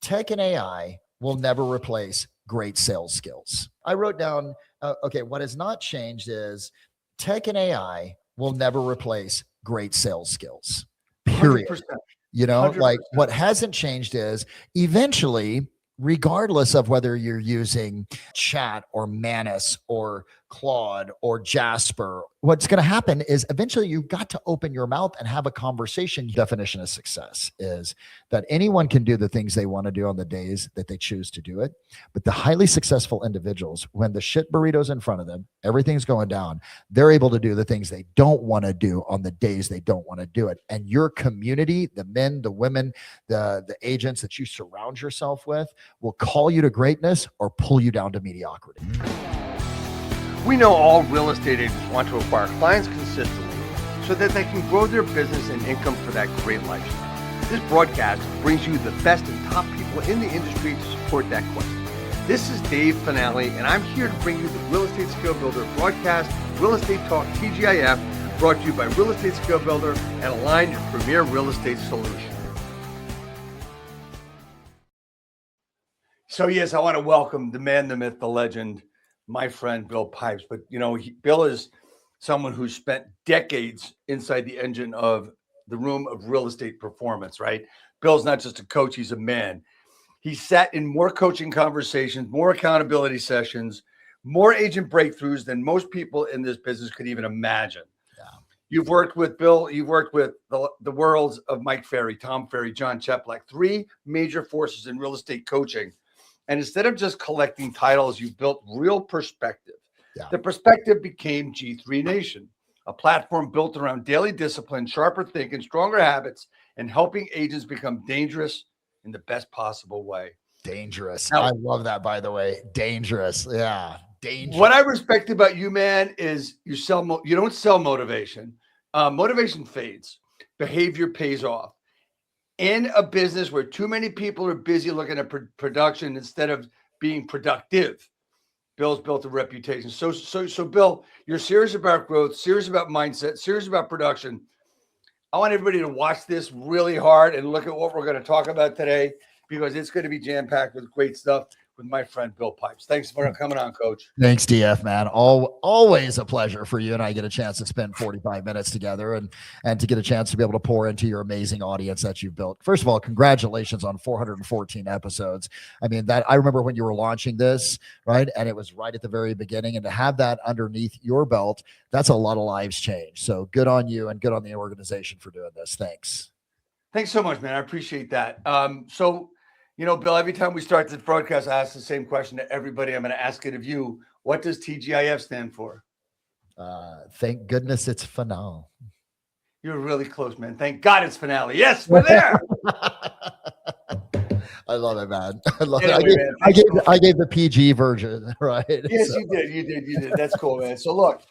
tech and AI will never replace great sales skills. I wrote down, okay, what has not changed is tech and AI will never replace great sales skills, period. 100%. You know, 100%. like what hasn't changed is eventually, regardless of whether you're using Chat or Manus or Claude or Jasper, what's going to happen is eventually you've got to open your mouth and have a conversation. Definition of success is that anyone can do the things they want to do on the days that they choose to do it. But the highly successful individuals, when the shit burrito's in front of them, everything's going down, they're able to do the things they don't want to do on the days they don't want to do it. And your community, the men, the women, the agents that you surround yourself with will call you to greatness or pull you down to mediocrity. We know all real estate agents want to acquire clients consistently so that they can grow their business and income for that great lifestyle. This broadcast brings you the best and top people in the industry to support that quest. This is Dave Finale, and I'm here to bring you the Real Estate Skill Builder broadcast, Real Estate Talk TGIF, brought to you by Real Estate Skill Builder and Align, your premier real estate solution. So yes, I want to welcome the man, the myth, the legend, my friend, Bill Pipes. But, you know, Bill is someone who's spent decades inside the engine of the room of real estate performance, right? Bill's not just a coach, he's a man. He sat in more coaching conversations, more accountability sessions, more agent breakthroughs than most people in this business could even imagine. Yeah. You've worked with Bill, you've worked with the worlds of Mike Ferry, Tom Ferry, John Cheplack, three major forces in real estate coaching. And instead of just collecting titles, you built real perspective. Yeah. The perspective became G3 Nation, a platform built around daily discipline, sharper thinking, stronger habits, and helping agents become dangerous in the best possible way. Dangerous. Now, I love that, by the way. Dangerous. Yeah. Dangerous. What I respect about you, man, is you don't sell motivation. Motivation fades. Behavior pays off. In a business where too many people are busy looking at production instead of being productive, Bill's built a reputation. So Bill, you're serious about growth, serious about mindset, serious about production. I want everybody to watch this really hard and look at what we're going to talk about today, because it's going to be jam-packed with great stuff with my friend Bill Pipes. Thanks for coming on, Coach. Thanks, DF, man. Always a pleasure for you and I get a chance to spend 45 minutes together and to get a chance to be able to pour into your amazing audience that you've built. First of all, congratulations on 414 episodes. I mean, that I remember when you were launching this, right? And it was right at the very beginning. And to have that underneath your belt, that's a lot of lives changed. So good on you and good on the organization for doing this. Thanks. Thanks so much, man. I appreciate that. You know, Bill, every time we start this broadcast, I ask the same question to everybody. I'm going to ask it of you. What does TGIF stand for? Thank goodness it's finale. You're really close, man. Thank God it's finale. Yes, we're there. I love it, man. I love it. I gave the PG version, right? Yes, so. You did. That's cool, man. So look,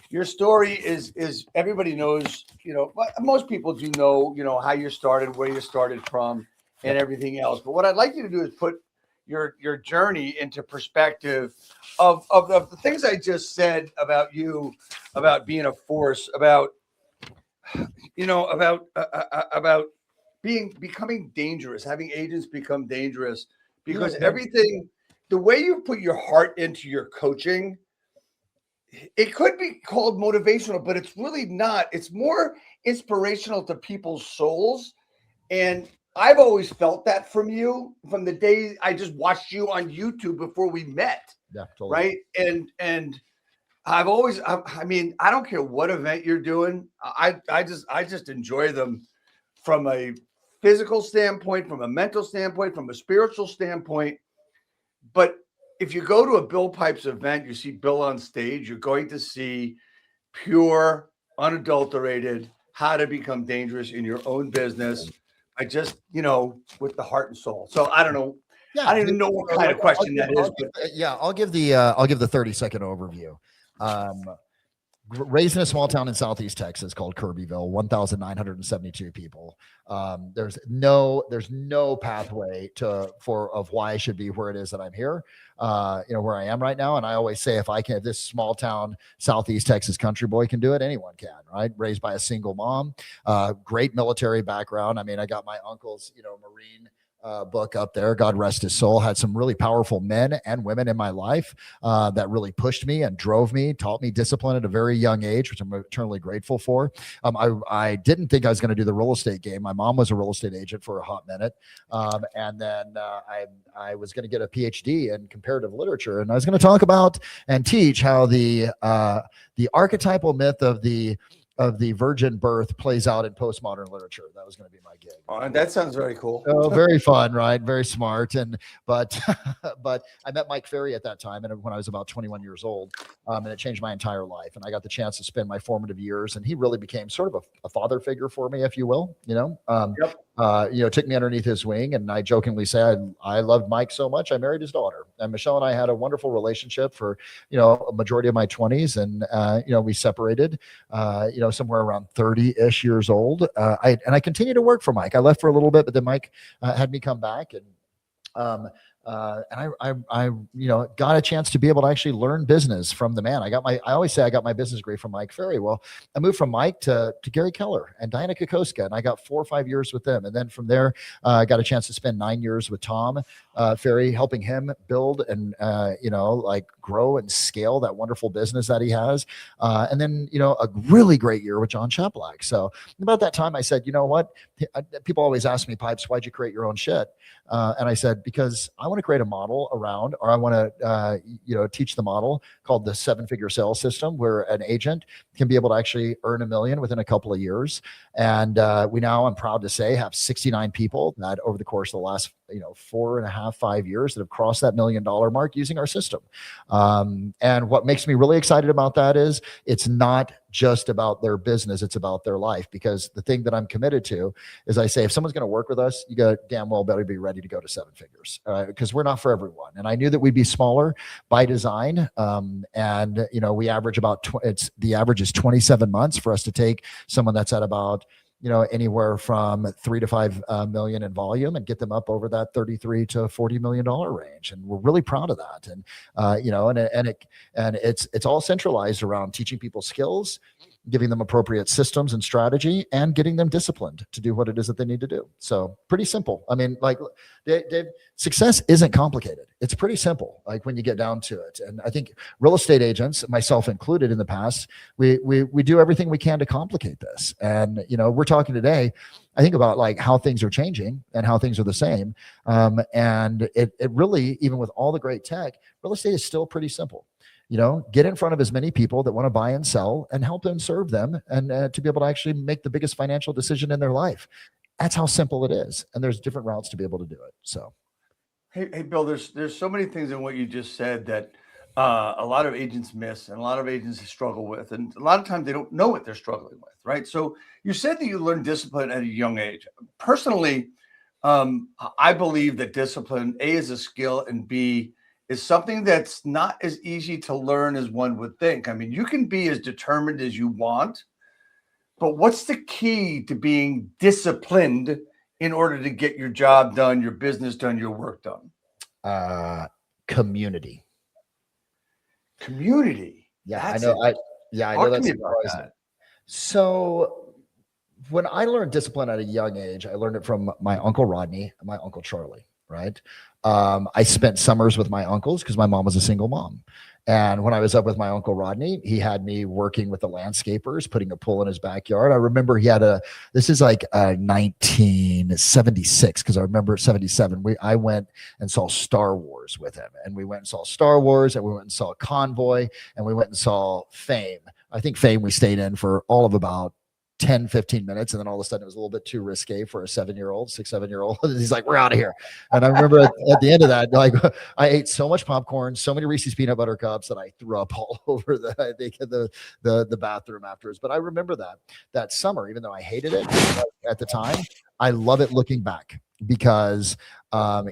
your story is everybody knows, you know, most people do know, you know, how you started, where you started from, and everything else. But what I'd like you to do is put your journey into perspective of the things I just said about you, about being a force, about, you know, about becoming dangerous, having agents become dangerous, because everything, the way you put your heart into your coaching, it could be called motivational, but it's really not. It's more inspirational to people's souls. And I've always felt that from you from the day I just watched you on YouTube before we met. Yeah, totally. Right. And I've always, I mean, I don't care what event you're doing. I just enjoy them from a physical standpoint, from a mental standpoint, from a spiritual standpoint. But if you go to a Bill Pipes event, you see Bill on stage, you're going to see pure, unadulterated, how to become dangerous in your own business. I just, you know, with the heart and soul. So I don't know. Yeah, I don't even know what kind of question that is. I'll give the 30-second overview. Raised in a small town in Southeast Texas called Kirbyville, 1,972 people. There's no pathway of why I should be where it is that I'm here, where I am right now. And I always say, if this small town, Southeast Texas country boy can do it, anyone can, right? Raised by a single mom, great military background. I mean, I got my uncle's, Marine book up there. God rest his soul. Had some really powerful men and women in my life that really pushed me and drove me, taught me discipline at a very young age, which I'm eternally grateful for. I didn't think I was going to do the real estate game. My mom was a real estate agent for a hot minute. And then I was going to get a PhD in comparative literature. And I was going to talk about and teach how the archetypal myth of the virgin birth plays out in postmodern literature. That was going to be my gig. Oh, that sounds very cool. So very fun, right? Very smart. But I met Mike Ferry at that time, and when I was about 21 years old, and it changed my entire life. And I got the chance to spend my formative years, and he really became sort of a father figure for me, if you will. Took me underneath his wing, and I jokingly say I loved Mike so much I married his daughter. And Michelle and I had a wonderful relationship for a majority of my 20s, and we separated. Somewhere around 30-ish years old. I continued to work for Mike. I left for a little bit, but then Mike had me come back, and I got a chance to be able to actually learn business from the man. I always say I got my business degree from Mike Ferry. Well, I moved from Mike to Gary Keller and Diana Kokoska, and I got 4 or 5 years with them. And then from there, I got a chance to spend 9 years with Tom Ferry, helping him build and grow and scale that wonderful business that he has. And then a really great year with John Chaplak. So about that time, I said, you know what? People always ask me, Pipes, why'd you create your own shit? And I said, because I want to create a model around, or I want to, teach the model called the 7-figure sales system, where an agent can be able to actually earn $1 million within a couple of years. And I'm proud to say, have 69 people that over the course of the last 4.5, 5 years that have crossed that $1 million mark using our system. And what makes me really excited about that is it's not just about their business, it's about their life. Because the thing that I'm committed to is, I say, if someone's going to work with us, you got damn well better be ready to go to 7 figures, because we're not for everyone. And I knew that we'd be smaller by design. We average the average is 27 months for us to take someone that's at about anywhere from 3 to 5 million in volume and get them up over that 33 to $40 million range. And we're really proud of that. And it's all centralized around teaching people skills, giving them appropriate systems and strategy, and getting them disciplined to do what it is that they need to do. So pretty simple. I mean, like, Dave, success isn't complicated. It's pretty simple, like, when you get down to it. And I think real estate agents, myself included in the past, we do everything we can to complicate this. And, we're talking today, I think, about like how things are changing and how things are the same. And it really, even with all the great tech, real estate is still pretty simple. Get in front of as many people that want to buy and sell, and help them serve them, and to be able to actually make the biggest financial decision in their life. That's how simple it is. And there's different routes to be able to do it. So, hey, Bill, there's so many things in what you just said that a lot of agents miss, and a lot of agents struggle with, and a lot of times they don't know what they're struggling with, right? So you said that you learned discipline at a young age. Personally, I believe that discipline, A, is a skill, and B, is something that's not as easy to learn as one would think. I mean, you can be as determined as you want, but what's the key to being disciplined in order to get your job done, your business done, your work done? Community. Yeah, That's I know. it. I Talk know to that's me about surprising. that. So when I learned discipline at a young age, I learned it from my Uncle Rodney and my Uncle Charlie, right? I spent summers with my uncles because my mom was a single mom. And when I was up with my Uncle Rodney, he had me working with the landscapers, putting a pool in his backyard. I remember he had this is like 1976, because I remember 77. I went and saw Star Wars with him. And we went and saw Star Wars, and we went and saw Convoy, and we went and saw Fame. I think Fame we stayed in for all of about 10, 15 minutes. And then all of a sudden it was a little bit too risque for a 7-year-old. He's like, we're out of here. And I remember at the end of that, like, I ate so much popcorn, so many Reese's peanut butter cups, that I threw up all over the bathroom afterwards. But I remember that summer, even though I hated it at the time, I love it looking back, because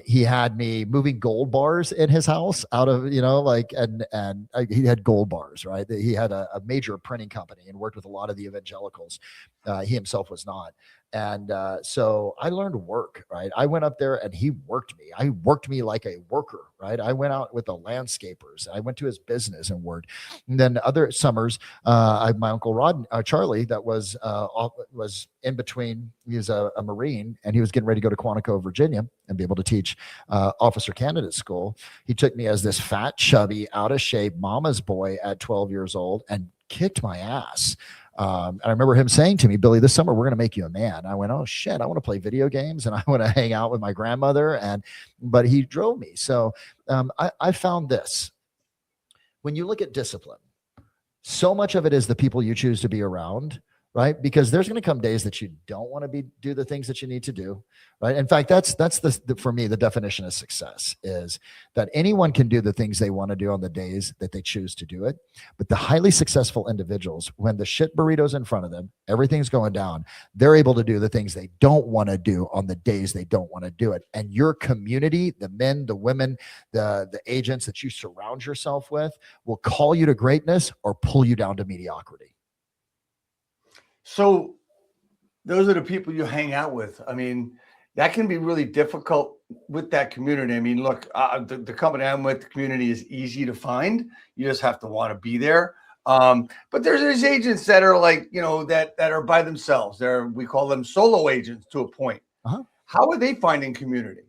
he had me moving gold bars in his house out of, he had gold bars, right? He had a major printing company and worked with a lot of the evangelicals. He himself was not. And so I learned to work, right? I went up there and he worked me. I worked me like a worker, right? I went out with the landscapers. I went to his business and worked. And then other summers, my uncle Charlie, that was in between. He was a Marine, and he was getting ready to go to Quantico, Virginia, and be able to teach officer candidate school. He took me as this fat, chubby, out of shape mama's boy at 12 years old and kicked my ass. And I remember him saying to me, Billy, this summer we're going to make you a man. I went, oh shit, I want to play video games and I want to hang out with my grandmother. But he drove me. So I found this. When you look at discipline, so much of it is the people you choose to be around, right? Because there's going to come days that you don't want to do the things that you need to do, right? In fact, that's for me, the definition of success is that anyone can do the things they want to do on the days that they choose to do it. But the highly successful individuals, when the shit burrito's in front of them, everything's going down, they're able to do the things they don't want to do on the days they don't want to do it. And your community, the men, the women, the agents that you surround yourself with will call you to greatness or pull you down to mediocrity. So those are the people you hang out with. I mean, that can be really difficult with that community. I mean, look, the company I'm with, the community is easy to find. You just have to want to be there. But there's these agents that are like, that are by themselves. We call them solo agents to a point. Uh-huh. How are they finding community?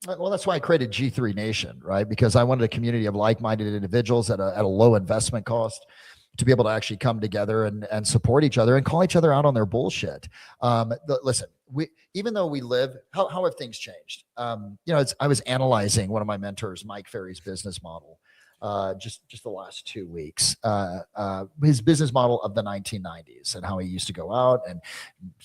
Well, that's why I created G3 Nation, right? Because I wanted a community of like-minded individuals at a low investment cost to be able to actually come together and support each other and call each other out on their bullshit. Listen, even though we live, how have things changed? I was analyzing one of my mentors, Mike Ferry's business model, just the last 2 weeks, his business model of the 1990s and how he used to go out and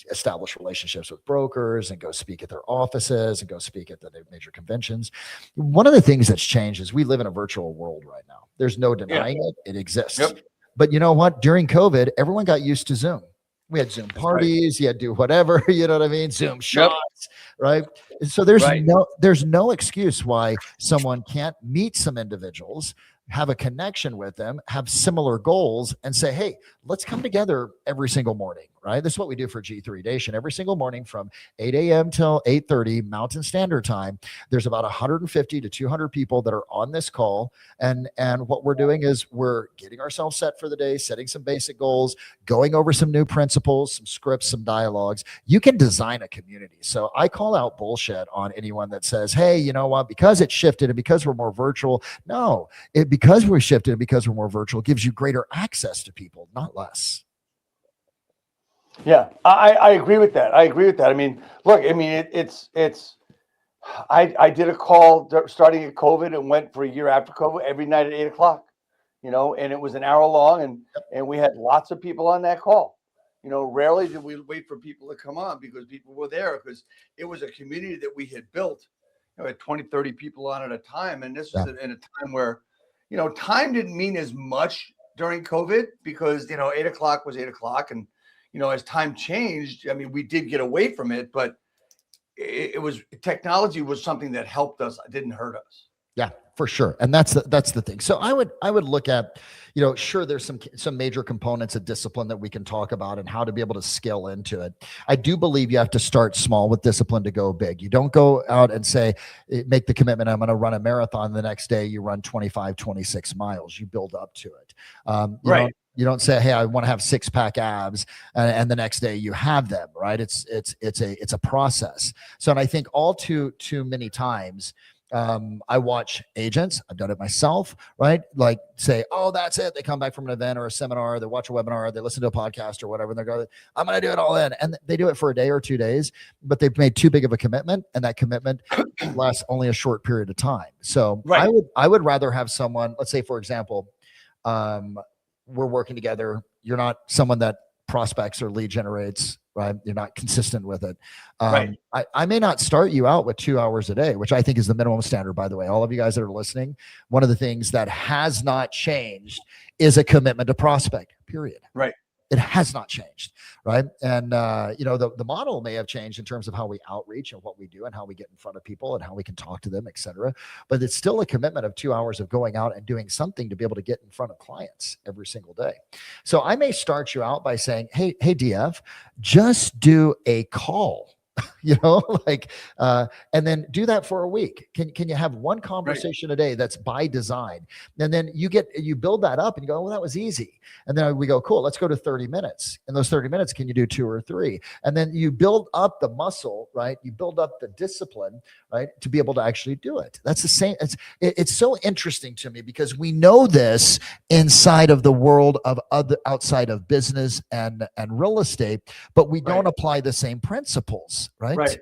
establish relationships with brokers and go speak at their offices and go speak at the major conventions. One of the things that's changed is we live in a virtual world right now. There's no denying it. It exists. Yep. But you know what? During COVID, everyone got used to Zoom. We had Zoom parties. You had to do whatever, you know what I mean? Zoom shots, right? So there's no excuse why someone can't meet some individuals, have a connection with them, have similar goals, and say, hey, let's come together every single morning, right? This is what we do for G3 Nation. Every single morning from 8 a.m. till 8:30 Mountain Standard Time, there's about 150 to 200 people that are on this call. And what we're doing is we're getting ourselves set for the day, setting some basic goals, going over some new principles, some scripts, some dialogues. You can design a community. So I call out bullshit on anyone that says, hey, you know what, because it shifted and because we're more virtual. No, because we shifted and because we're more virtual gives you greater access to people, not less. Yeah, I agree with that. I mean, look, I mean, I did a call starting at COVID and went for a year after COVID every night at 8:00, and it was an hour long and we had lots of people on that call. Rarely did we wait for people to come on because people were there because it was a community that we had built. We had 20, 30 people on at a time. And this was in a time where, time didn't mean as much during COVID because, 8:00 was 8:00. And, as time changed, I mean, we did get away from it, but technology was something that helped us. It didn't hurt us. Yeah, for sure. And that's the thing. So I would look at, sure, there's some major components of discipline that we can talk about and how to be able to scale into it. I do believe you have to start small with discipline to go big. You don't go out and say, make the commitment, I'm going to run a marathon. The next day you run 25, 26 miles. You build up to it. Right. You don't say, hey, I want to have 6-pack abs. And the next day you have them, right? It's a process. So, and I think all too many times, I watch agents, I've done it myself, right? Like say, oh, that's it. They come back from an event or a seminar, they watch a webinar, they listen to a podcast or whatever, and they go, I'm going to do it all in. And they do it for a day or 2 days, but they've made too big of a commitment, and that commitment lasts only a short period of time. So I would rather have someone, let's say, for example, we're working together. You're not someone that prospects or lead generates, right? You're not consistent with it. I may not start you out with 2 hours a day, which I think is the minimum standard, by the way. All of you guys that are listening, one of the things that has not changed is a commitment to prospect, period. Right. It has not changed, right? And the model may have changed in terms of how we outreach and what we do and how we get in front of people and how we can talk to them, et cetera. But it's still a commitment of 2 hours of going out and doing something to be able to get in front of clients every single day. So I may start you out by saying, hey, DF, just do a call. And then do that for a week. Can you have one conversation a day that's by design? And then you build that up and you go, well, that was easy. And then we go, cool, let's go to 30 minutes. In those 30 minutes, can you do 2 or 3? And then you build up the muscle, right? You build up the discipline, right? To be able to actually do it. That's the same. It's so interesting to me because we know this inside of the world of outside of business and real estate, but we don't apply the same principles. Right.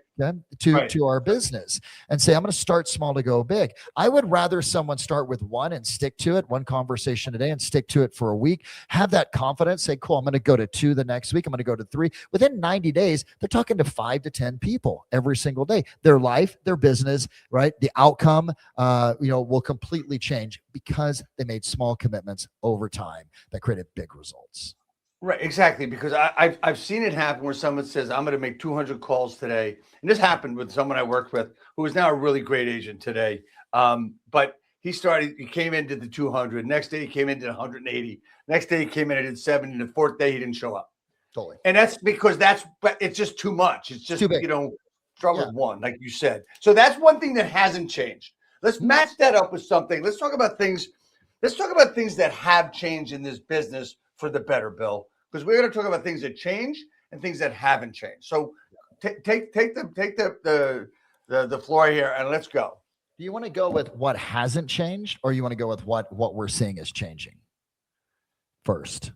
To our business and say, I'm going to start small to go big. I would rather someone start with one and stick to it, one conversation a day and stick to it for a week, have that confidence, say, cool, I'm going to go to 2 the next week. I'm going to go to 3. Within 90 days, they're talking to 5 to 10 people every single day. Their life, their business, right? The outcome, will completely change because they made small commitments over time that created big results. Right, exactly. Because I've seen it happen where someone says, I'm going to make 200 calls today. And this happened with someone I worked with who is now a really great agent today. But he came into the 200. Next day, he came into 180. Next day, he came in and did 70. And the 4th day, he didn't show up. Totally. And that's because it's just too much. It's just, too big. Start with one, like you said. So that's one thing that hasn't changed. Let's match that up with something. Let's talk about things that have changed in this business for the better, Bill, because we're going to talk about things that change and things that haven't changed. So take the floor here and let's go. Do you want to go with what hasn't changed, or you want to go with what we're seeing is changing first?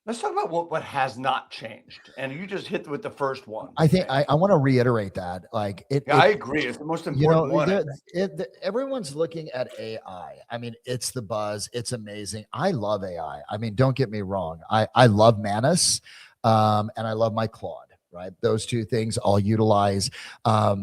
Let's talk about what has not changed. And you just hit with the first one. I think I want to reiterate that. I agree. It's the most important one. Everyone's looking at AI. I mean, it's the buzz. It's amazing. I love AI. I mean, don't get me wrong. I love Manus, and I love my Claude. Right, those 2 things I'll utilize. For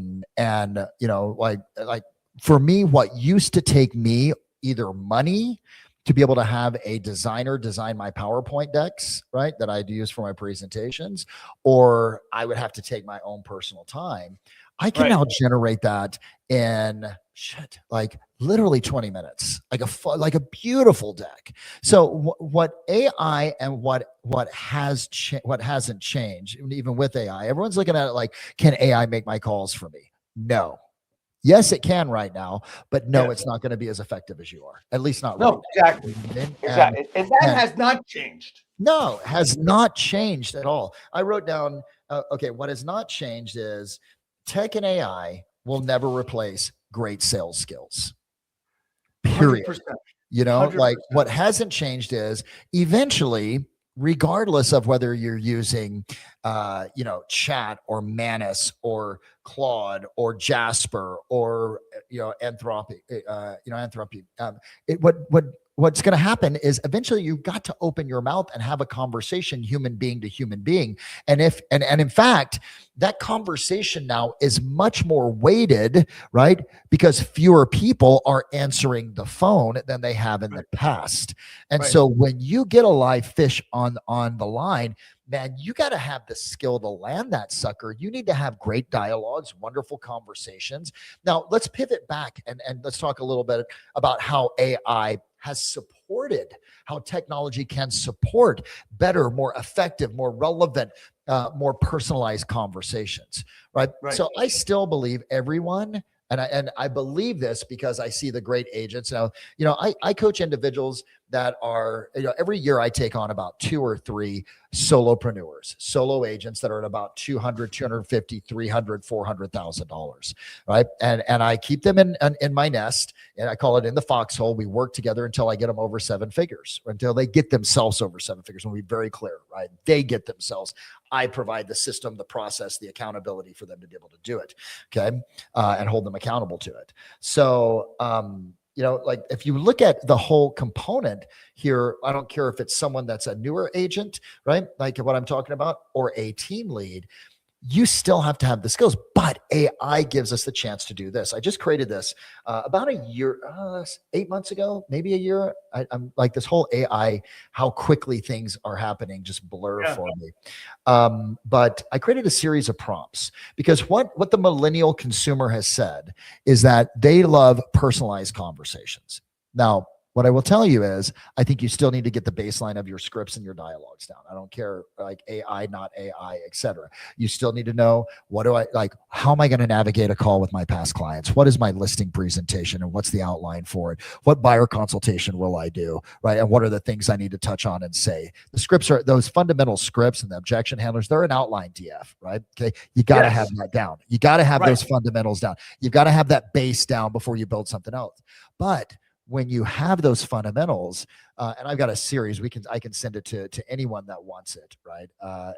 me, what used to take me either money to be able to have a designer design my PowerPoint decks, right, that I'd use for my presentations, or I would have to take my own personal time. I can now generate that in literally 20 minutes, like a beautiful deck. So what AI and what hasn't changed, even with AI, everyone's looking at it like, can AI make my calls for me? No. Yes, it can right now, but no, it's not going to be as effective as you are. At least not right now. Exactly. Exactly. And that has not changed. No, has not changed at all. I wrote down, what has not changed is tech and AI will never replace great sales skills. Period. 100%. 100%. What hasn't changed is eventually, regardless of whether you're using, Chat or Manus or Claude or Jasper or Anthropic, what's going to happen is eventually you've got to open your mouth and have a conversation, human being to human being. And in fact, that conversation now is much more weighted, right? Because fewer people are answering the phone than they have in the past. And so when you get a live fish on the line, man, you got to have the skill to land that sucker. You need to have great dialogues, wonderful conversations. Now let's pivot back and let's talk a little bit about how AI has supported, how technology can support better, more effective, more relevant, more personalized conversations, right? So I still believe everyone, and I believe this because I see the great agents. Now, I coach individuals that are, every year I take on about 2 or 3 solopreneurs, solo agents that are at about 200, 250, 300, $400,000, right? And I keep them in my nest, and I call it in the foxhole. We work together until I get them over 7 figures, until they get themselves over 7 figures. And we'll be very clear, right? They get themselves. I provide the system, the process, the accountability for them to be able to do it, okay? And hold them accountable to it. So, if you look at the whole component here, I don't care if it's someone that's a newer agent, right? Like what I'm talking about, or a team lead. you still have to have the skills, but AI gives us the chance to do this. I just created this about a year, 8 months ago, maybe a year. I'm like, this whole AI, how quickly things are happening, just blur for me. But I created a series of prompts because what the millennial consumer has said is that they love personalized conversations. Now, what I will tell you is, I think you still need to get the baseline of your scripts and your dialogues down. I don't care, like AI, not AI, etc. You still need to know, how am I going to navigate a call with my past clients? What is my listing presentation and what's the outline for it? What buyer consultation will I do? Right. And what are the things I need to touch on and say? The scripts are those fundamental scripts, and the objection handlers, they're an outline DF, right? Okay. You got to have that down. You got to have those fundamentals down. You've got to have that base down before you build something else. But when you have those fundamentals, and I've got a series, I can send it to anyone that wants it, right?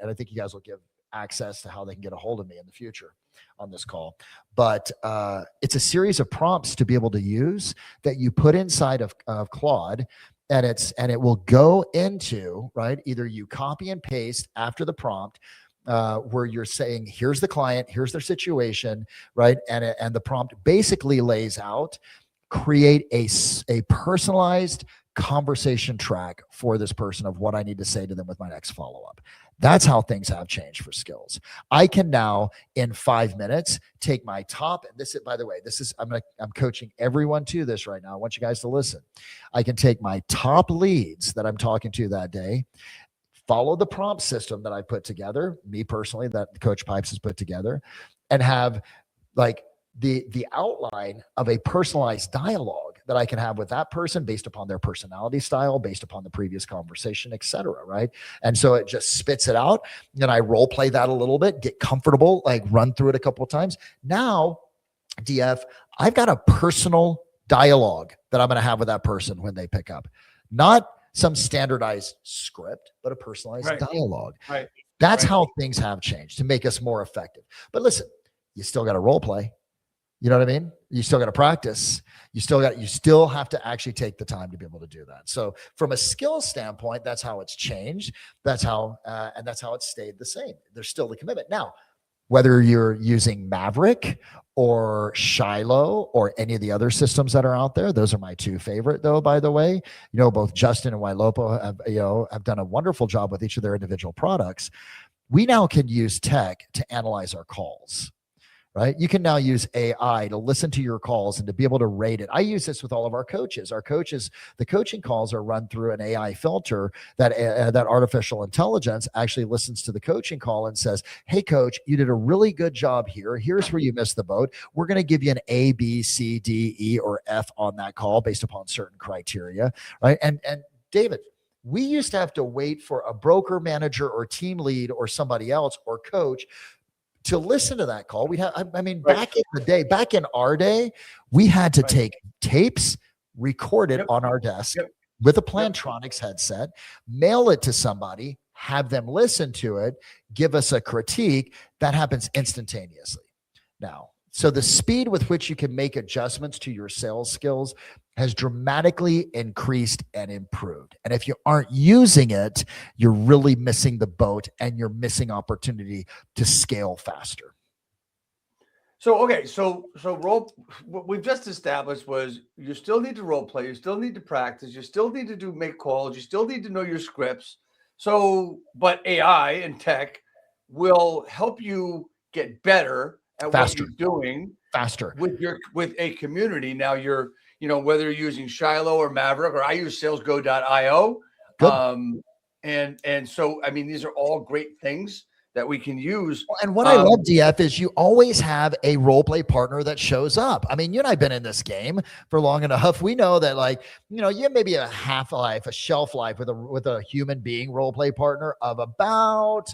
And I think you guys will give access to how they can get a hold of me in the future on this call. But it's a series of prompts to be able to use that you put inside of Claude, and it will go into, right? Either you copy and paste after the prompt, where you're saying, here's the client, here's their situation, right? And the prompt basically lays out, create a personalized conversation track for this person of what I need to say to them with my next follow-up. That's how things have changed for skills. I can now, in 5 minutes, take my top, and this is, by the way, I'm coaching everyone to this right now. I want you guys to listen. I can take my top leads that I'm talking to that day, follow the prompt system that I put together, me personally, that Coach Pipes has put together, and have like the outline of a personalized dialogue that I can have with that person based upon their personality style, based upon the previous conversation, et cetera, right? And so it just spits it out. Then I role play that a little bit, get comfortable, like run through it a couple of times. Now, DF, I've got a personal dialogue that I'm going to have with that person when they pick up. Not some standardized script, but a personalized dialogue. Right. That's how things have changed to make us more effective. But listen, you still got to role play. You know what I mean? You still got to practice. You still have to actually take the time to be able to do that. So from a skill standpoint, that's how it's changed. That's how it's stayed the same. There's still the commitment. Now, whether you're using Maverick or Shiloh or any of the other systems that are out there, those are my two favorite, though, by the way. Both Justin and Wailopo have done a wonderful job with each of their individual products. We now can use tech to analyze our calls. Right? You can now use AI to listen to your calls and to be able to rate it. I use this with all of our coaches. The coaching calls are run through an AI filter that artificial intelligence actually listens to the coaching call and says, hey, coach, you did a really good job here. Here's where you missed the boat. We're going to give you an A, B, C, D, E, or F on that call based upon certain criteria. Right? And David, we used to have to wait for a broker, manager, or team lead or somebody else or coach to listen to that call. Back in our day, we had to take tapes, record it on our desk with a Plantronics headset, mail it to somebody, have them listen to it, give us a critique. That happens instantaneously now. So the speed with which you can make adjustments to your sales skills has dramatically increased and improved. And if you aren't using it, you're really missing the boat and you're missing opportunity to scale faster. So what we've just established was you still need to role play, you still need to practice, you still need to make calls, you still need to know your scripts. But AI and tech will help you get better at faster. what you're doing faster with a community. Now whether you're using Shiloh or Maverick, or I use salesgo.io. And so, these are all great things that we can use. And what I love, DF, is you always have a role play partner that shows up. You and I have been in this game for long enough. We know that, you have maybe a shelf life with a human being role play partner of about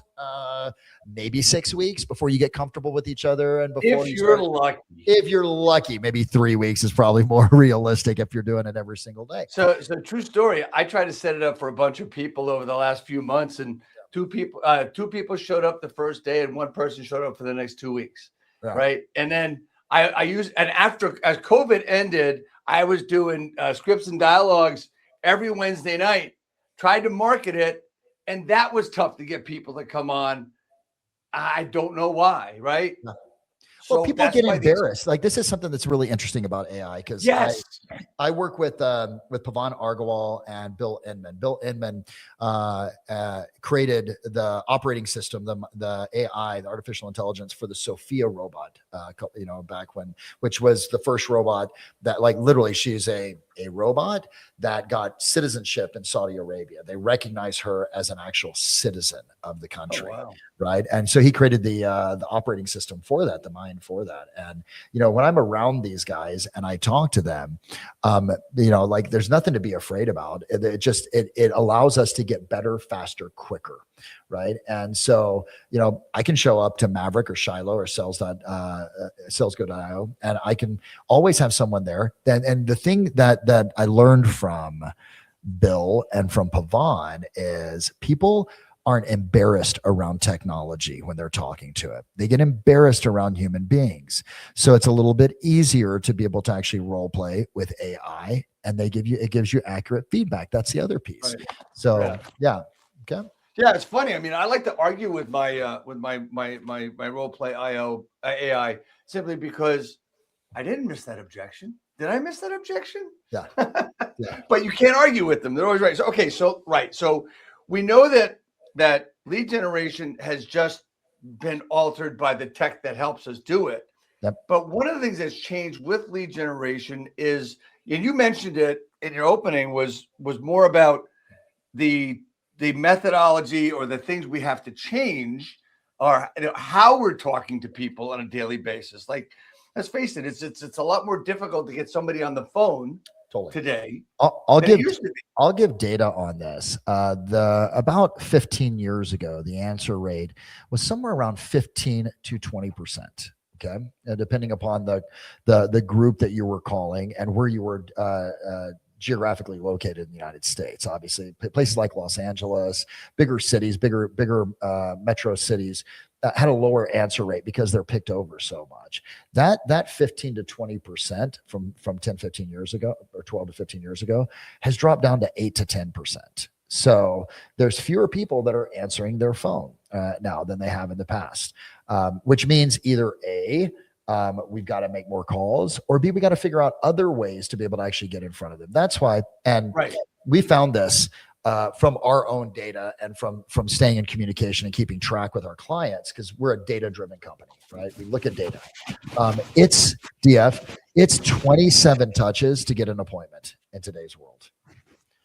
maybe 6 weeks before you get comfortable with each other. And before if you're lucky, maybe 3 weeks is probably more realistic if you're doing it every single day. So true story. I tried to set it up for a bunch of people over the last few months, and two people showed up the first day and one person showed up for the next 2 weeks. Right. And then after, as COVID ended, I was doing scripts and dialogues every Wednesday night, tried to market it. And that was tough to get people to come on. I don't know why, right? Yeah. Well, So people that's get why these. embarrassed. Like this is something that's really interesting about AI because Yes. I work with Pavan Argawal and Bill Inman. Bill Inman created the operating system, the AI, the artificial intelligence for the Sophia robot. Back when, which was the first robot that, like, literally, she's a robot that got citizenship in Saudi Arabia. They recognize her as an actual citizen of the Oh, country, wow. right? And so he created the operating system for that, the mind for that. And when I'm around these guys and I talk to them, like there's nothing to be afraid about. It allows us to get better, faster, quicker, right? And so I can show up to Maverick or Shiloh or Salesgo.io, and I can always have someone there. And the thing that I learned from Bill and from Pavan is people aren't embarrassed around technology when they're talking to it. They get embarrassed around human beings. So it's a little bit easier to be able to actually role play with AI, and it gives you accurate feedback. That's the other piece. Right. So yeah. Okay. Yeah, it's funny. I mean, I like to argue with my role play AI simply because I didn't miss that objection. Did I miss that objection? Yeah. Yeah. But you can't argue with them. They're always right. So okay, so we know that lead generation has just been altered by the tech that helps us do it. Yep. But one of the things that's changed with lead generation is, and you mentioned it in your opening, was more about the methodology or the things we have to change, or how we're talking to people on a daily basis. Like, let's face it, it's a lot more difficult to get somebody on the phone today. I'll give data on this. About 15 years ago, the answer rate was somewhere around 15 to 20%. Okay, depending upon the group that you were calling and where you were geographically located in the United States. Obviously, places like Los Angeles, bigger cities, bigger metro cities had a lower answer rate because they're picked over so much. That 15 to 20% from 10, 15 years ago, or 12 to 15 years ago, has dropped down to 8 to 10%. So there's fewer people that are answering their phone now than they have in the past, which means either A, we've got to make more calls, or B, we got to figure out other ways to be able to actually get in front of them. That's why, and we found this from our own data and from staying in communication and keeping track with our clients, because we're a data-driven company, right? We look at data. It's 27 touches to get an appointment in today's world.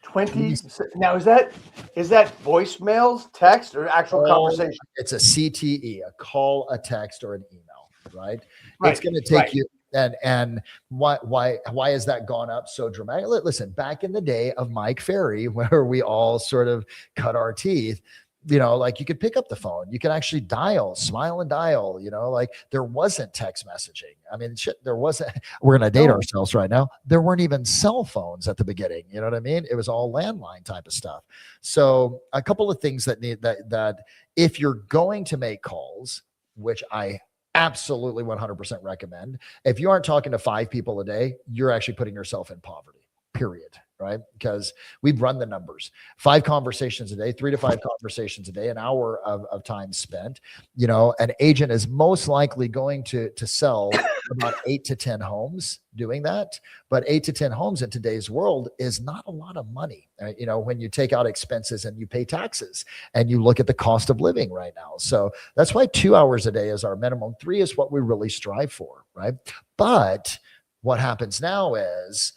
20. Now, is that voicemails, text, or actual conversation? It's a CTE, a call, a text, or an email, right? It's going to take you. And why has that gone up so dramatically? Listen, back in the day of Mike Ferry, where we all sort of cut our teeth, like you could pick up the phone, you could actually smile and dial, like there wasn't text messaging. I mean, there wasn't, we're going to date ourselves right now. There weren't even cell phones at the beginning. You know what I mean? It was all landline type of stuff. So a couple of things that if you're going to make calls, which I absolutely 100% recommend, if you aren't talking to 5 people a day, you're actually putting yourself in poverty, period. Right? Because we've run the numbers, 5 conversations a day, 3 to 5 conversations a day, an hour of time spent. An agent is most likely going to sell about 8 to 10 homes doing that. But 8 to 10 homes in today's world is not a lot of money. When you take out expenses and you pay taxes and you look at the cost of living right now. So that's why 2 hours a day is our minimum. 3 is what we really strive for. Right. But what happens now is,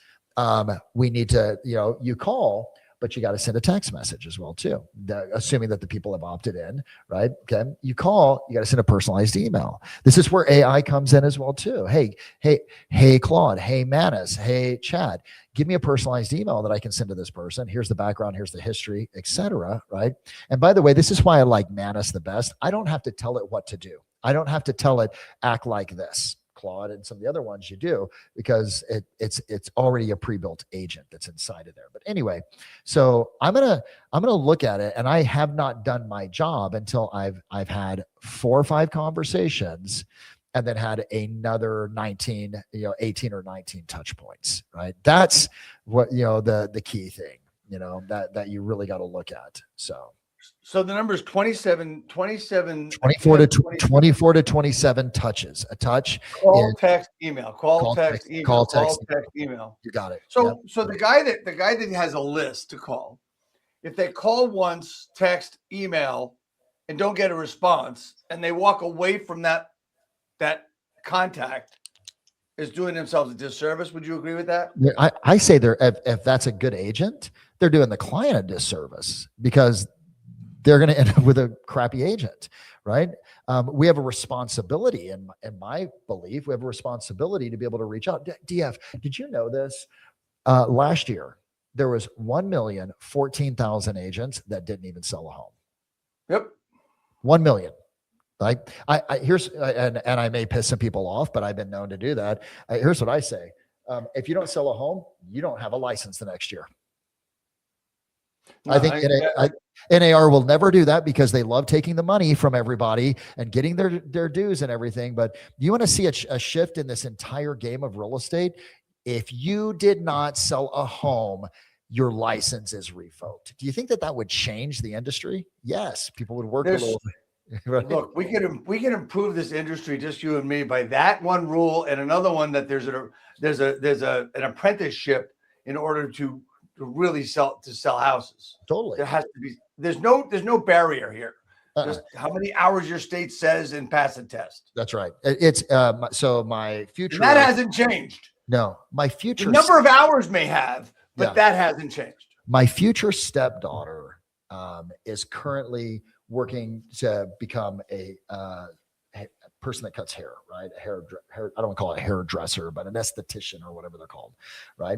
we need to, you call, but you got to send a text message as well too, assuming that the people have opted in, right? Okay. You call, you got to send a personalized email. This is where AI comes in as well too. Hey, Claude, hey, Manus, hey, Chad, give me a personalized email that I can send to this person. Here's the background, here's the history, etc. Right. And by the way, this is why I like Manus the best. I don't have to tell it what to do. I don't have to tell it, act like this. Claude and some of the other ones you do, because it's already a pre-built agent that's inside of there. But anyway, so I'm gonna look at it, and I have not done my job until I've had 4 or 5 conversations and then had another 18 or 19 touch points, right? That's what, the key thing, that you really got to look at. So So the number is 27 24 to 24 to 27 touches. A touch call, is text, email, call, text, email, call, call, text. text, email. You got it. So, Yep. so the guy that has a list to call, if they call once, text, email, and don't get a response, and they walk away from that contact, is doing themselves a disservice. Would you agree with that? I say if that's a good agent, they're doing the client a disservice because they're going to end up with a crappy agent, right? We have a responsibility, in my belief, we have a responsibility to be able to reach out. DF, did you know this? Last year, there was 1,014,000 agents that didn't even sell a home. Yep. 1 million. Like here's and I may piss some people off, but I've been known to do that. Here's what I say: if you don't sell a home, you don't have a license the next year. No, I think NAR will never do that because they love taking the money from everybody and getting their dues and everything. But you want to see a shift in this entire game of real estate? If you did not sell a home, your license is revoked. Do you think that would change the industry? Yes, people would work a little. Right. Look, we can improve this industry, just you and me, by that one rule and another one, that there's an apprenticeship in order to really sell houses. Totally. There has to be. There's no barrier here. Just how many hours your state says and pass a test. That's right. It's so my future. And that hasn't changed. No, my future. The number of hours may have, but that hasn't changed. My future stepdaughter is currently working to become a person that cuts hair, right? A hair, I don't want to call it a hairdresser, but an esthetician or whatever they're called, right?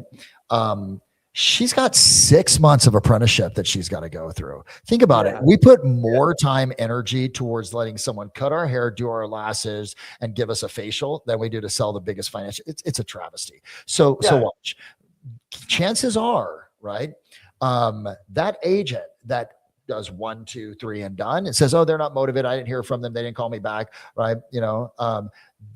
She's got 6 months of apprenticeship that she's got to go through. Think about it. We put more time, energy towards letting someone cut our hair, do our lashes, and give us a facial than we do to sell the biggest financial. It's a travesty. So watch. Chances are, right? That agent that does 1, 2, 3 and done, it says, oh, they're not motivated, I didn't hear from them, they didn't call me back, right?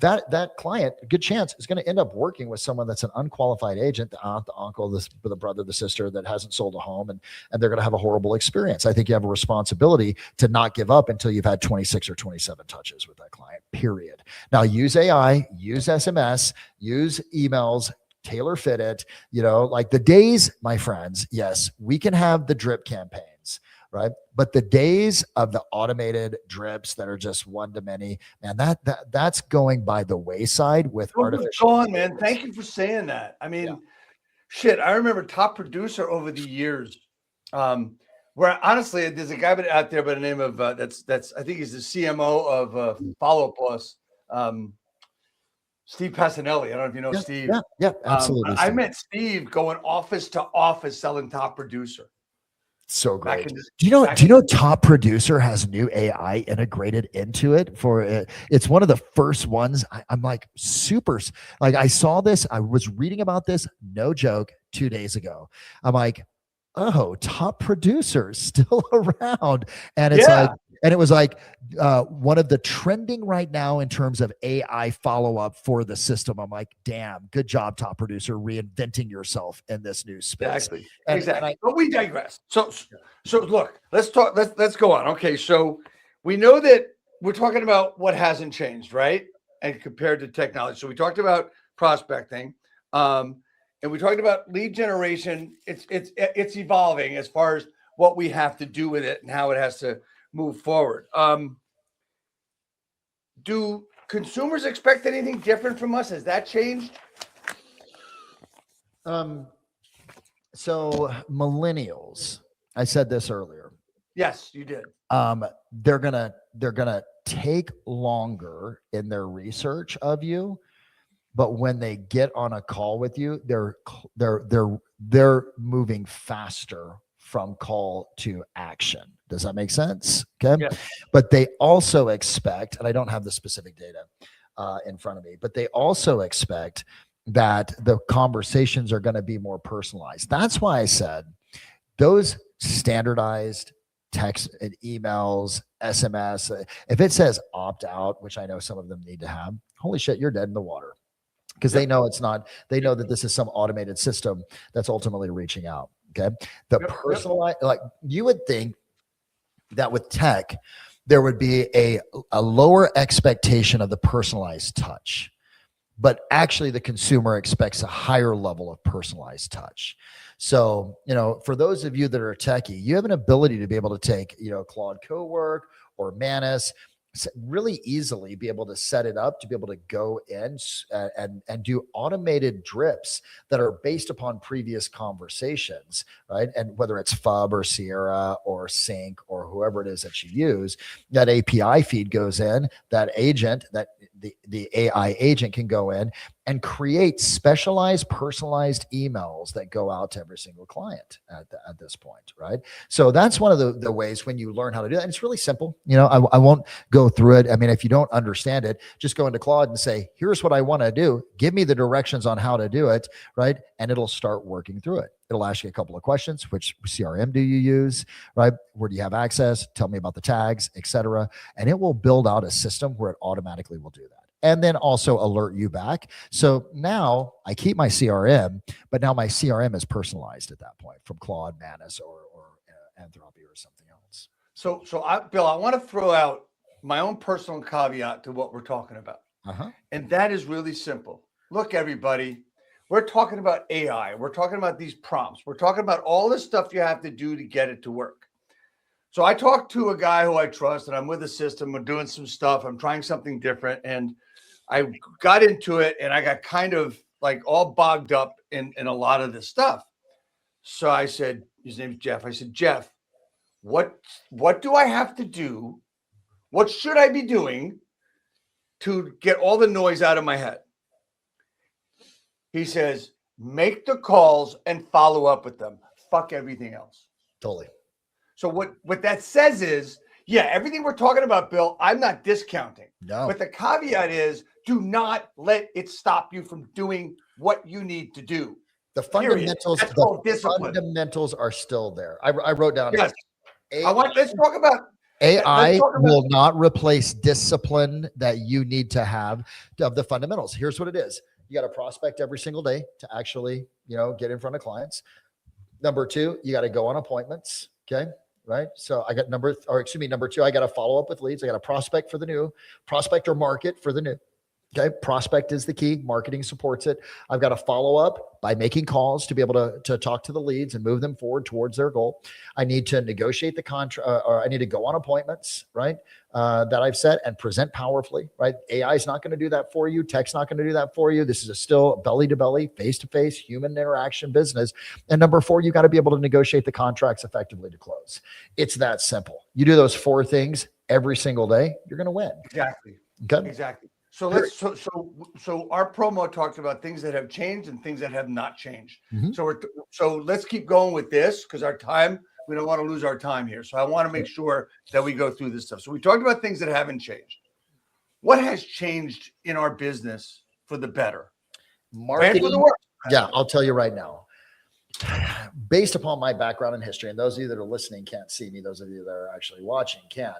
That client, a good chance, is going to end up working with someone that's an unqualified agent, the aunt, the uncle, the brother, the sister that hasn't sold a home, and they're going to have a horrible experience. I think you have a responsibility to not give up until you've had 26 or 27 touches with that client, period. Now use AI, use SMS, use emails, tailor fit it, like the days, my friends, yes, we can have the drip campaigns, right? But the days of the automated drips that are just one to many, man, that's going by the wayside with artificial. Go on, man. Thank you for saying that. I mean, shit, I remember Top Producer over the years, where honestly, there's a guy out there by the name of that's I think he's the CMO of Follow Up Boss, Steve Passanelli. I don't know if you know Steve. Yeah, absolutely. I met Steve going office to office selling Top Producer. So great. Do you know Top Producer has new AI integrated into it for it? It's one of the first ones. I'm like super, like I saw this, I was reading about this, no joke, 2 days ago. I'm like, oh, Top Producer still around. And it's it was like one of the trending right now in terms of AI follow-up for the system. I'm like, damn, good job, Top Producer, reinventing yourself in this new space. Exactly. But we digress. So look, let's talk. Let's go on. Okay, so we know that we're talking about what hasn't changed, right? And compared to technology. So we talked about prospecting, and we talked about lead generation. It's evolving as far as what we have to do with it and how it has to move forward. Do consumers expect anything different from us? Has that changed? So millennials, I said this earlier. Yes, you did. They're gonna take longer in their research of you, but when they get on a call with you, they're moving faster from call to action. Does that make sense? Okay. Yeah. But they also expect, and I don't have the specific data in front of me, but they also expect that the conversations are going to be more personalized. That's why I said those standardized text and emails, SMS, if it says opt out, which I know some of them need to have, holy shit, you're dead in the water. Because they know it's not, they know that this is some automated system that's ultimately reaching out. Okay. The personalized, like you would think that with tech, there would be a lower expectation of the personalized touch, but actually the consumer expects a higher level of personalized touch. So, for those of you that are techie, you have an ability to be able to take, Claude Cowork or Manus, really easily be able to set it up to be able to go in and do automated drips that are based upon previous conversations, right? And whether it's FUB or Sierra or Sync or whoever it is that you use, that API feed goes in, that agent, that the AI agent can go in and create specialized, personalized emails that go out to every single client at this point, right? So that's one of the ways when you learn how to do that. And it's really simple. I won't go through it. I mean, if you don't understand it, just go into Claude and say, here's what I want to do. Give me the directions on how to do it, right? And it'll start working through it. It'll ask you a couple of questions. Which CRM do you use, right? Where do you have access? Tell me about the tags, etc. And it will build out a system where it automatically will do that. And then also alert you back. So now I keep my CRM, but now my CRM is personalized at that point from Claude, Manus, or Anthropy or something else. So Bill, I want to throw out my own personal caveat to what we're talking about. And that is really simple. Look, everybody, we're talking about AI. We're talking about these prompts. We're talking about all this stuff you have to do to get it to work. So I talked to a guy who I trust, and I'm with a system. We're doing some stuff. I'm trying something different. And I got into it, and I got kind of like all bogged up in a lot of this stuff. So I said, his name's Jeff. I said, Jeff, what do I have to do? What should I be doing to get all the noise out of my head? He says, make the calls and follow up with them. Fuck everything else. Totally. So what that says is, yeah, everything we're talking about, Bill, I'm not discounting. No. But the caveat is, do not let it stop you from doing what you need to do. The fundamentals, fundamentals are still there. I wrote down. Yes. Let's talk about AI will not replace discipline that you need to have of the fundamentals. Here's what it is. You got to prospect every single day to actually, get in front of clients. Number two, you got to go on appointments. Okay. Right. So I got number two, I got to follow up with leads. I got to prospect for the new, prospect or market for the new. Okay. Prospect is the key. Marketing supports it. I've got to follow up by making calls to be able to talk to the leads and move them forward towards their goal. I need to negotiate the contract, or I need to go on appointments, right? That I've set and present powerfully, right? AI is not going to do that for you. Tech's not going to do that for you. This is still belly to belly, face to face, human interaction business. And number four, you got to be able to negotiate the contracts effectively to close. It's that simple. You do those four things every single day, you're going to win. Exactly. Okay. Exactly. So our promo talks about things that have changed and things that have not changed. So let's keep going with this because we don't want to lose our time here. So I want to make sure that we go through this stuff. So we talked about things that haven't changed. What has changed in our business for the better? Marketing. For the worse? Yeah, I'll tell you right now. Based upon my background in history, and those of you that are listening can't see me, those of you that are actually watching can.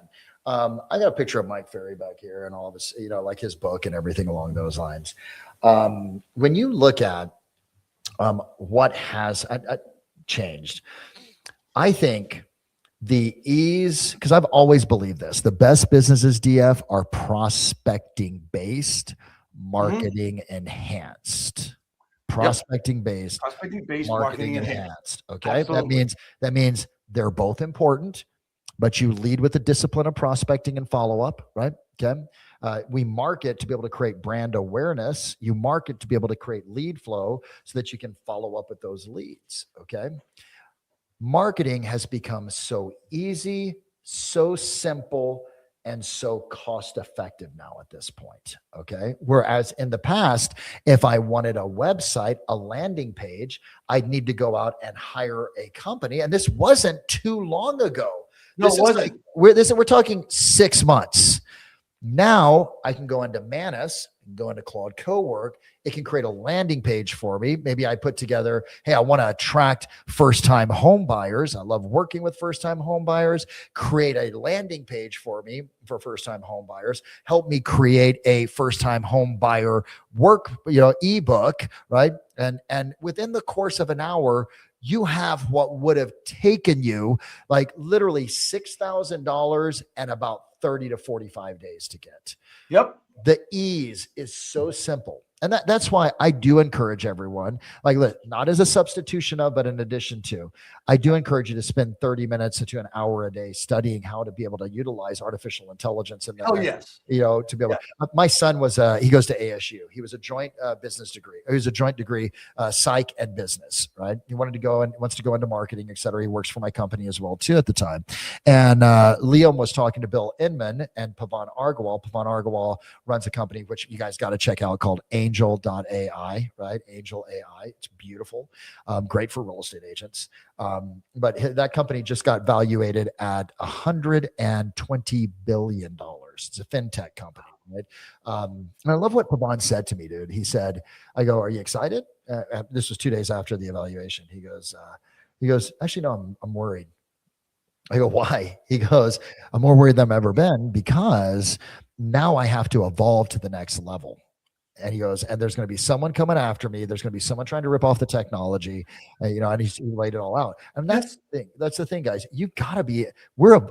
I got a picture of Mike Ferry back here and all of his, like his book and everything along those lines. When you look at what has changed, I think the ease, because I've always believed this, the best businesses, DF, are prospecting based, marketing enhanced. Prospecting based, marketing enhanced. Okay. Absolutely. That means they're both important, but you lead with the discipline of prospecting and follow up, right? Okay. We market to be able to create brand awareness. You market to be able to create lead flow so that you can follow up with those leads. Okay. Marketing has become so easy, so simple, and so cost effective now at this point. Okay. Whereas in the past, if I wanted a website, a landing page, I'd need to go out and hire a company. And this wasn't too long ago. No, it wasn't. We're talking 6 months. Now I can go into Manus, go into Claude Cowork. It can create a landing page for me. Maybe I put together, hey, I want to attract first-time home buyers. I love working with first-time home buyers. Create a landing page for me for first-time home buyers. Help me create a first-time home buyer ebook, right? And within the course of an hour, you have what would have taken you like literally $6,000 and about 30 to 45 days to get. Yep. The ease is so simple. And that's why I do encourage everyone, like, look, not as a substitution of, but in addition to, I do encourage you to spend 30 minutes to an hour a day studying how to be able to utilize artificial intelligence. And Oh, yes. to be able to, my son was, he goes to ASU. He was a joint business degree. He was a joint degree, psych and business, right? He wanted to go and wants to go into marketing, et cetera. He works for my company as well too at the time. And Liam was talking to Bill Inman and Pavan Agarwal. Pavan Agarwal runs a company, which you guys got to check out, called Angel.ai, right? Angel AI. It's beautiful. Great for real estate agents. But that company just got valuated at $120 billion. It's a fintech company, right? And I love what Pavan said to me, dude. He said, I go, are you excited? This was 2 days after the evaluation. He goes, actually, no, I'm worried. I go, why? He goes, I'm more worried than I've ever been because now I have to evolve to the next level. And he goes, and there's going to be someone coming after me. There's going to be someone trying to rip off the technology, and he laid it all out. And that's the thing. That's the thing, guys. You got to be,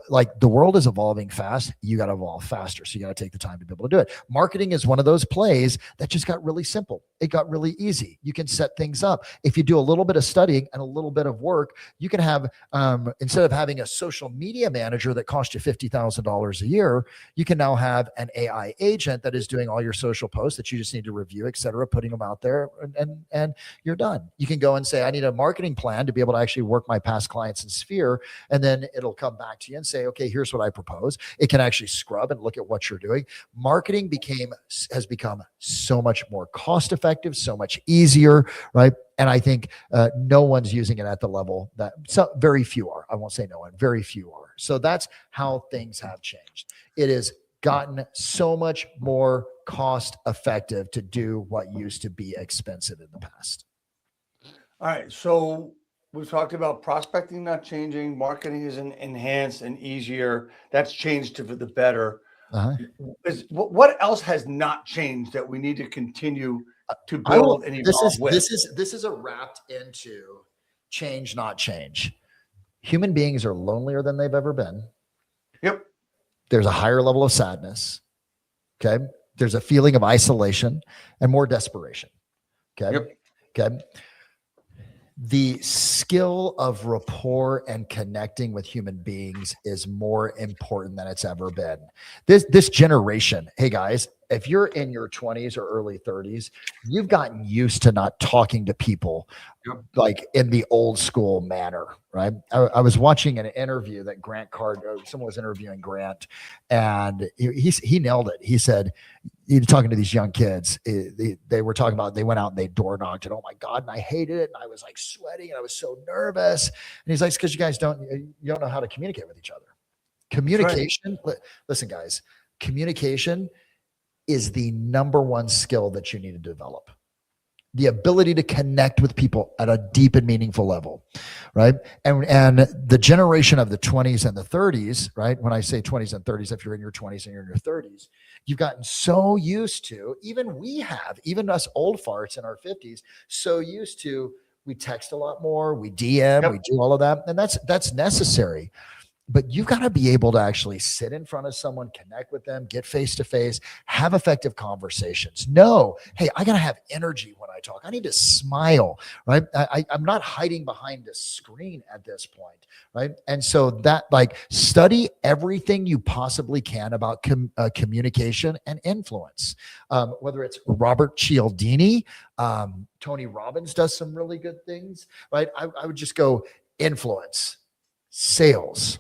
like the world is evolving fast. You got to evolve faster. So you got to take the time to be able to do it. Marketing is one of those plays that just got really simple. It got really easy. You can set things up. If you do a little bit of studying and a little bit of work, you can have, instead of having a social media manager that costs you $50,000 a year, you can now have an AI agent that is doing all your social posts that you just need to review, et cetera, putting them out there, and you're done. You can go and say, I need a marketing plan to be able to actually work my past clients in Sphere. And then it'll come back to you and say, okay, here's what I propose. It can actually scrub and look at what you're doing. Marketing has become so much more cost effective, so much easier, right? And I think no one's using it at the level that very few are. I won't say no one, very few are. So that's how things have changed. It has gotten so much more cost effective to do what used to be expensive in the past. All right. So we've talked about prospecting not changing. Marketing is enhanced and easier. That's changed for the better. What else has not changed that we need to continue to build and evolve with? This is a wrapped into change, not change. Human beings are lonelier than they've ever been. Yep. There's a higher level of sadness. Okay. There's a feeling of isolation and more desperation. Okay. Yep. Okay. The skill of rapport and connecting with human beings is more important than it's ever been. This generation, hey guys, if you're in your 20s or early 30s, you've gotten used to not talking to people like in the old school manner, right? I was watching an interview that someone was interviewing Grant, and he nailed it. He said, he was talking to these young kids. They were talking about, they went out and they door knocked, and oh my God, and I hated it. And I was like sweating and I was so nervous. And he's like, it's because you guys don't know how to communicate with each other. Communication, listen guys, communication is the number one skill that you need to develop. The ability to connect with people at a deep and meaningful level, right? And the generation of the 20s and the 30s, right? When I say 20s and 30s, if you're in your 20s and you're in your 30s, you've gotten so used to, even us old farts in our 50s, so used to, we text a lot more, we DM, we do all of that, and that's necessary. But you've got to be able to actually sit in front of someone, connect with them, get face to face, have effective conversations. No, hey, I got to have energy when I talk. I need to smile, right? I'm not hiding behind a screen at this point, right? And so that, like, study everything you possibly can about communication and influence, whether it's Robert Cialdini, Tony Robbins does some really good things, right? I would just go influence, sales,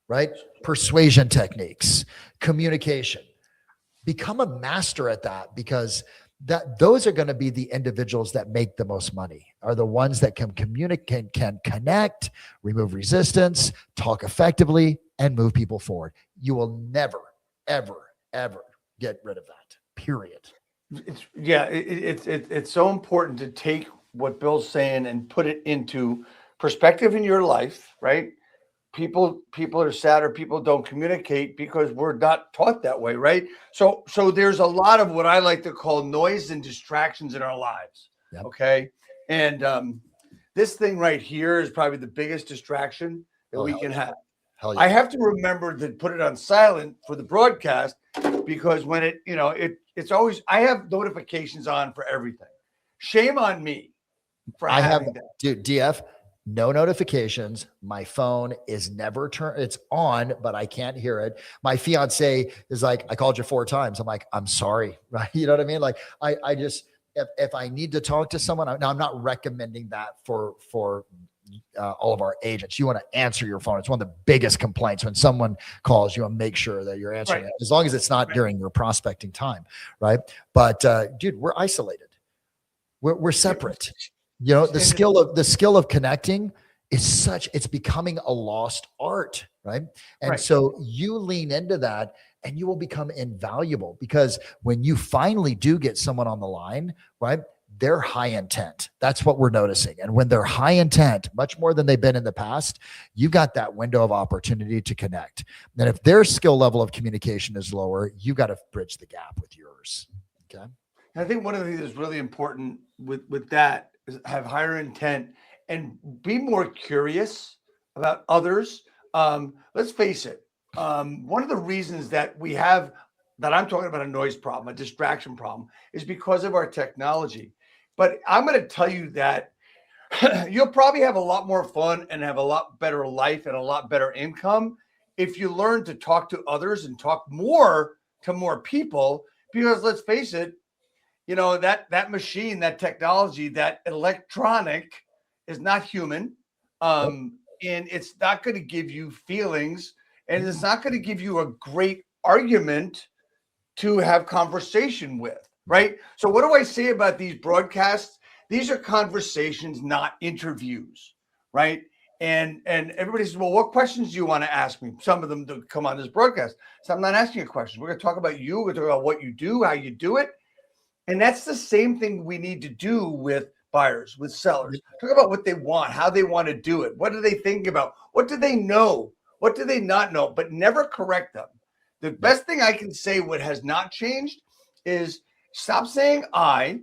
right? Persuasion techniques, communication. Become a master at that, because those are going to be the individuals that make the most money, are the ones that can communicate, can connect, remove resistance, talk effectively, and move people forward. You will never, ever, ever get rid of that, period. It's so important to take what Bill's saying and put it into perspective in your life, right? People are sad, or people don't communicate because we're not taught that way, right? So there's a lot of what I like to call noise and distractions in our lives. Yep. Okay. And this thing right here is probably the biggest distraction that we hell can yeah. have. Hell I yeah. have to remember to put it on silent for the broadcast because when it's always, I have notifications on for everything. Shame on me for I have, having that. dude, DF, no notifications. My phone is never turned. It's on, but I can't hear it. My fiance is like, I called you 4 times. I'm like, I'm sorry. Right. You know what I mean? Like I just, if I need to talk to someone, now I'm not recommending that for all of our agents. You want to answer your phone. It's one of the biggest complaints when someone calls you, and make sure that you're answering Right. it, as long as it's not during your prospecting time. Right. But dude, we're isolated. We're separate. You know, the skill of connecting is it's becoming a lost art. Right. And Right. so you lean into that and you will become invaluable, because when you finally do get someone on the line, right, they're high intent. That's what we're noticing. And when they're high intent, much more than they've been in the past, you got that window of opportunity to connect. And if their skill level of communication is lower, you got to bridge the gap with yours. Okay. I think one of the things that's really important with that is have higher intent and be more curious about others. Let's face it. One of the reasons that I'm talking about a noise problem, a distraction problem, is because of our technology. But I'm going to tell you that you'll probably have a lot more fun and have a lot better life and a lot better income if you learn to talk to others and talk more to more people. Because let's face it, that machine, that technology, that electronic is not human. And it's not going to give you feelings, and it's not going to give you a great argument to have conversation with, right? So what do I say about these broadcasts? These are conversations, not interviews, right? And everybody says, well, what questions do you want to ask me? Some of them to come on this broadcast. So I'm not asking you questions. We're going to talk about you. We're going to talk about what you do, how you do it. And that's the same thing we need to do with buyers, with sellers. Talk about what they want, how they want to do it. What do they think about? What do they know? What do they not know? But never correct them. The best thing I can say, what has not changed, is stop saying I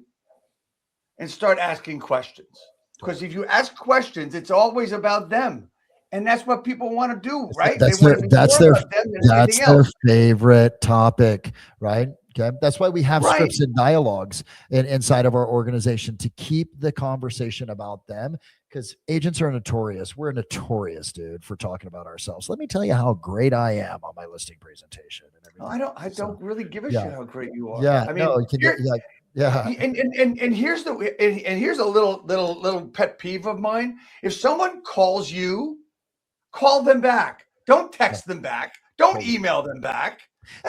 and start asking questions. Because if you ask questions, it's always about them. And that's what people want to do, right? They want to be more about them than anything else. Their favorite topic, right? Okay. That's why we have Right. scripts and dialogues inside of our organization, to keep the conversation about them, because agents are notorious. We're notorious, dude, for talking about ourselves. Let me tell you how great I am on my listing presentation and everything. No, I don't really give a shit how great you are. Yeah. I mean, yeah. And here's a little pet peeve of mine. If someone calls you, call them back. Don't text them back. Don't email them back.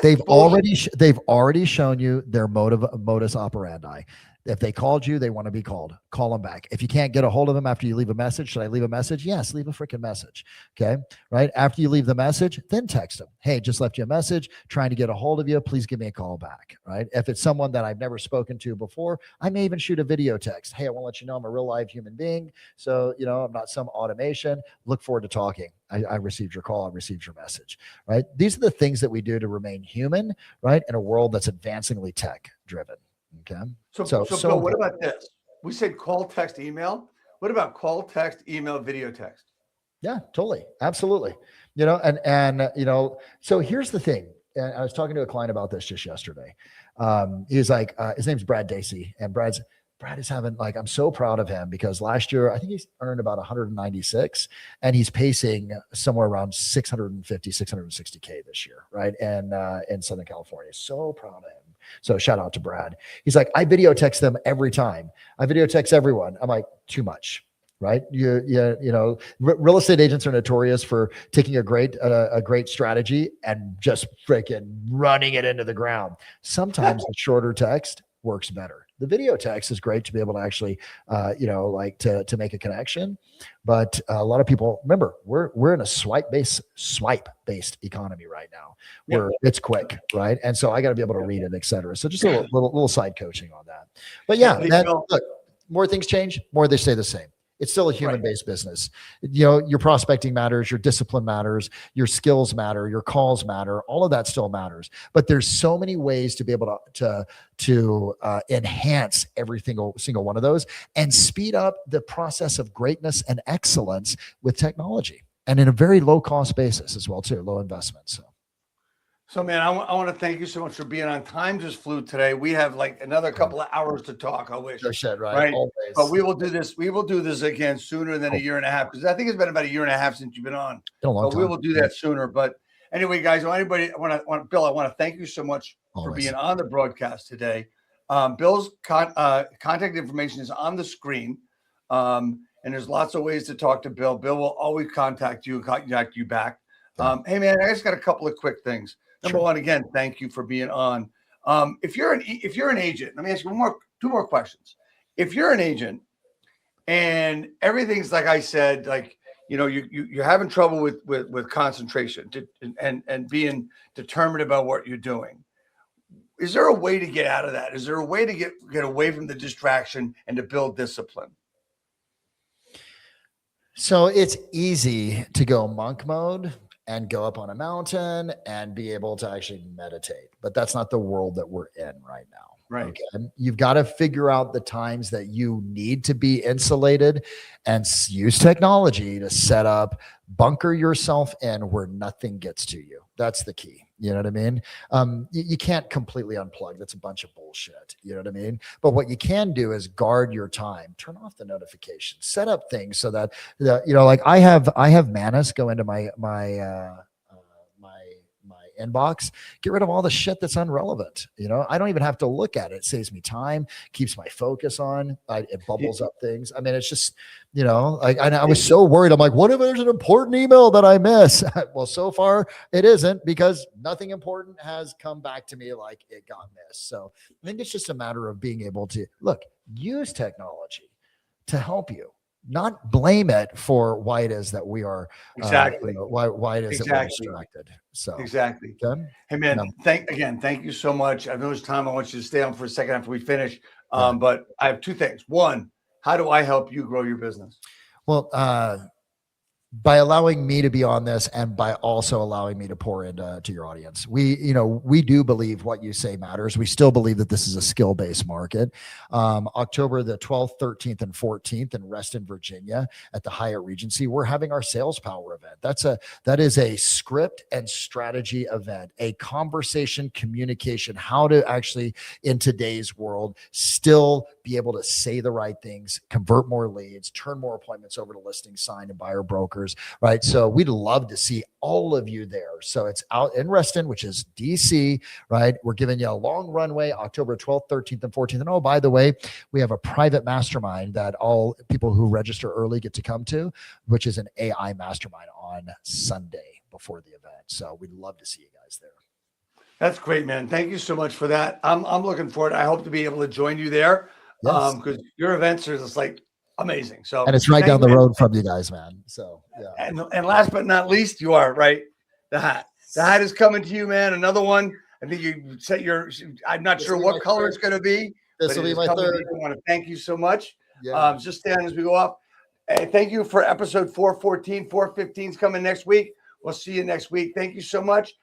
They've already shown you their modus operandi. If they called you, they want to be called. Call them back. If you can't get a hold of them after you leave a message, should I leave a message? Yes, leave a freaking message. Okay. Right. After you leave the message, then text them. Hey, just left you a message, trying to get a hold of you. Please give me a call back. Right. If it's someone that I've never spoken to before, I may even shoot a video text. Hey, I want to let you know I'm a real live human being. So, I'm not some automation. Look forward to talking. I received your call. I received your message. Right. These are the things that we do to remain human, right, in a world that's advancingly tech driven. Okay. So Bill, what about this? We said call, text, email. What about call, text, email, video text? Yeah, totally. Absolutely. So here's the thing. And I was talking to a client about this just yesterday. He's like, his name's Brad Dacey, and Brad is having, like, I'm so proud of him, because last year, I think he's earned about 196, and he's pacing somewhere around 650, 660K this year. Right. And in Southern California. So proud of him. So shout out to Brad. He's like, I video text them every time. I video text everyone. I'm like, too much. Right. Real estate agents are notorious for taking a great strategy and just freaking running it into the ground. Sometimes a shorter text works better. The video text is great to be able to actually, to make a connection. But a lot of people, remember, we're in a swipe based economy right now, where it's quick, right? And so I got to be able to read it, et cetera. So just a little side coaching on that. But yeah, look, more things change, more they stay the same. It's still a human-based business. Your prospecting matters, your discipline matters, your skills matter, your calls matter. All of that still matters. But there's so many ways to be able to enhance every single one of those and speed up the process of greatness and excellence with technology, and in a very low-cost basis as well too, low investment. So, man, I want to thank you so much for being on. Time just flew today. We have like another couple of hours to talk. I wish. No shit, right? Always. But we will do this. We will do this again sooner than a year and a half, because I think it's been about a year and a half since you've been on. But we will do that sooner. But anyway, guys, Bill, I want to thank you so much for being on the broadcast today. Bill's contact information is on the screen, and there's lots of ways to talk to Bill. Bill will always contact you and contact you back. Hey, man, I just got a couple of quick things. Number one, again, thank you for being on. If you're an agent, let me ask you two more questions. If you're an agent and everything's like I said, like you're having trouble with concentration and being determined about what you're doing, is there a way to get out of that? Is there a way to get away from the distraction and to build discipline? So it's easy to go monk mode and go up on a mountain and be able to actually meditate. But that's not the world that we're in right now. Right. Okay? You've got to figure out the times that you need to be insulated and use technology to set up, bunker yourself in where nothing gets to you. That's the key. You know what I mean? You can't completely unplug. That's a bunch of bullshit. You know what I mean? But what you can do is guard your time, turn off the notifications, set up things so that, like I have Manus go into my inbox, get rid of all the shit that's irrelevant. I don't even have to look at it. It saves me time, keeps my focus on, it bubbles up things. I mean, it's just, I was so worried. I'm like, what if there's an important email that I miss? Well, so far it isn't, because nothing important has come back to me like it got missed. So I think it's just a matter of being able to use technology to help you, not blame it for why it is that we are exactly why it is that we're distracted. So exactly. Okay? Hey, man, thank you so much. I know it's time. I want you to stay on for a second after we finish. But I have two things. One, how do I help you grow your business? Well, by allowing me to be on this and by also allowing me to pour into your audience. We do believe what you say matters. We still believe that this is a skill-based market. October the 12th, 13th, and 14th in Reston, Virginia at the Hyatt Regency, we're having our Sales Power event. That is a script and strategy event, a conversation, communication, how to actually in today's world still be able to say the right things, convert more leads, turn more appointments over to listings, sign and buyer brokers. Right. So we'd love to see all of you there. So it's out in Reston, which is DC, right? We're giving you a long runway, October 12th, 13th, and 14th. And oh, by the way, we have a private mastermind that all people who register early get to come to, which is an AI mastermind on Sunday before the event. So we'd love to see you guys there. That's great, man. Thank you so much for that. I'm looking forward. I hope to be able to join you there. Yes. Because your events are just like amazing. So, and it's right down the road from you guys, man. So yeah. And last but not least, you are right. The hat is coming to you, man. Another one. I think you set I'm not sure what color it's going to be. This will be my third. I want to thank you so much. Yeah. Just stay on as we go off. Hey, thank you for episode 414. 415 is coming next week. We'll see you next week. Thank you so much.